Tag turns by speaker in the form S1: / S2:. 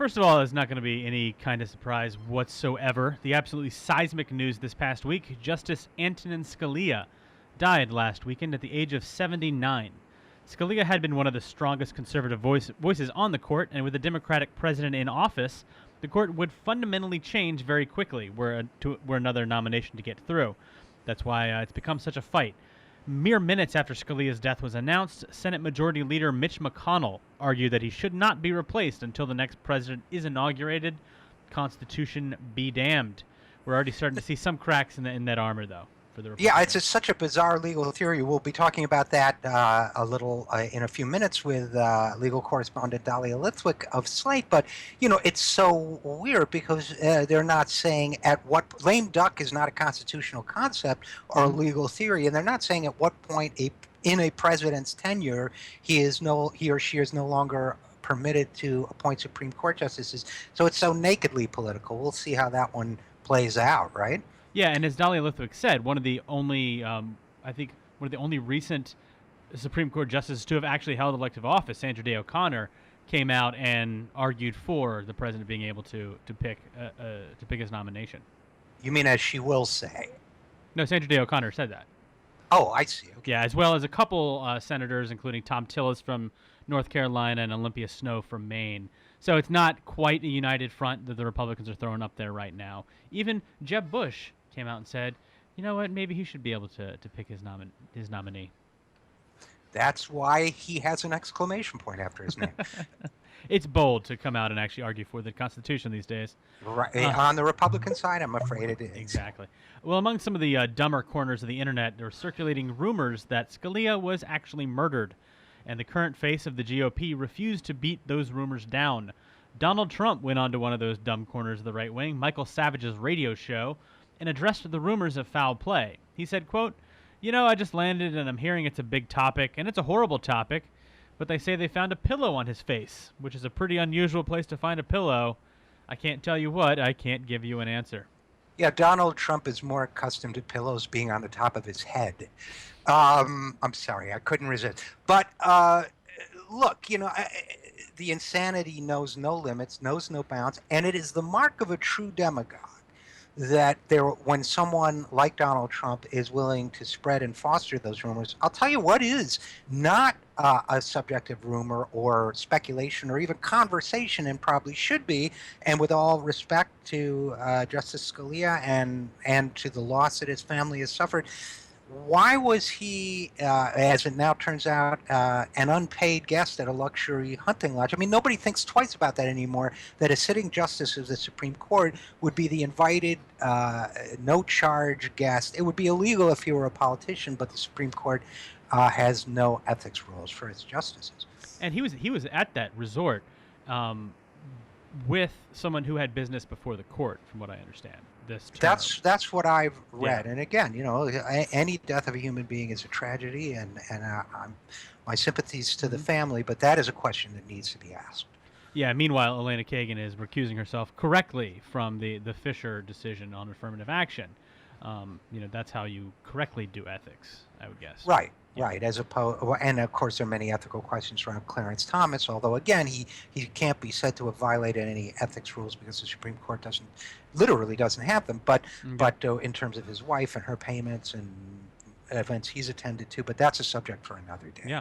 S1: First of all, it's not going to be any kind of surprise whatsoever. The absolutely seismic news this past week: Justice Antonin Scalia died last weekend at the age of 79. Scalia had been one of the strongest conservative voices on the court, and with a Democratic president in office, the court would fundamentally change very quickly were another nomination to get through. That's why it's become such a fight. Mere minutes after Scalia's death was announced, Senate Majority Leader Mitch McConnell argued that he should not be replaced until the next president is inaugurated. Constitution be damned. We're already starting to see some cracks in that armor, though. For the
S2: Yeah, it's such a bizarre legal theory. We'll be talking about that a little in a few minutes with legal correspondent Dahlia Lithwick of Slate. But, it's so weird because they're not saying at what lame duck is not a constitutional concept or a legal theory, and they're not saying at what point in a president's tenure he or she is no longer permitted to appoint Supreme Court justices. So it's so nakedly political. We'll see how that one plays out, right?
S1: Yeah, and as Dahlia Lithwick said, one of the only recent Supreme Court justices to have actually held elective office, Sandra Day O'Connor, came out and argued for the president being able to pick his nomination.
S2: You mean as she will say?
S1: No, Sandra Day O'Connor said that.
S2: Oh, I see. Okay.
S1: Yeah, as well as a couple senators, including Tom Tillis from North Carolina and Olympia Snowe from Maine. So it's not quite a united front that the Republicans are throwing up there right now. Even Jeb Bush came out and said, you know what, maybe he should be able to pick his nominee.
S2: That's why he has an exclamation point after his name.
S1: It's bold to come out and actually argue for the Constitution these days.
S2: Right. On the Republican side, I'm afraid it is.
S1: Exactly. Well, among some of the dumber corners of the internet, there were circulating rumors that Scalia was actually murdered, and the current face of the GOP refused to beat those rumors down. Donald Trump went on to one of those dumb corners of the right wing, Michael Savage's radio show, and addressed the rumors of foul play. He said, quote, I just landed and I'm hearing it's a big topic, and it's a horrible topic, but they say they found a pillow on his face, which is a pretty unusual place to find a pillow. I can't tell you what, I can't give you an answer.
S2: Yeah, Donald Trump is more accustomed to pillows being on the top of his head. I'm sorry, I couldn't resist. But look, the insanity knows no limits, knows no bounds, and it is the mark of a true demagogue that when someone like Donald Trump is willing to spread and foster those rumors. I'll tell you what is not a subjective rumor or speculation or even conversation, and probably should be, and with all respect to Justice Scalia and to the loss that his family has suffered, why was he, as it now turns out, an unpaid guest at a luxury hunting lodge? I mean, nobody thinks twice about that anymore, that a sitting justice of the Supreme Court would be the invited, no-charge guest. It would be illegal if he were a politician, but the Supreme Court has no ethics rules for its justices.
S1: And he was at that resort with someone who had business before the court, from what I understand.
S2: That's what I've read,
S1: Yeah.
S2: and again, any death of a human being is a tragedy, and my sympathies to the family, but that is a question that needs to be asked.
S1: Yeah. Meanwhile, Elena Kagan is recusing herself correctly from the Fisher decision on affirmative action. That's how you correctly do ethics, I would guess.
S2: Right. Right, as opposed, and of course there are many ethical questions around Clarence Thomas, although again he can't be said to have violated any ethics rules because the Supreme Court literally doesn't have them, but in terms of his wife and her payments and events he's attended to, but that's a subject for another day.
S1: Yeah.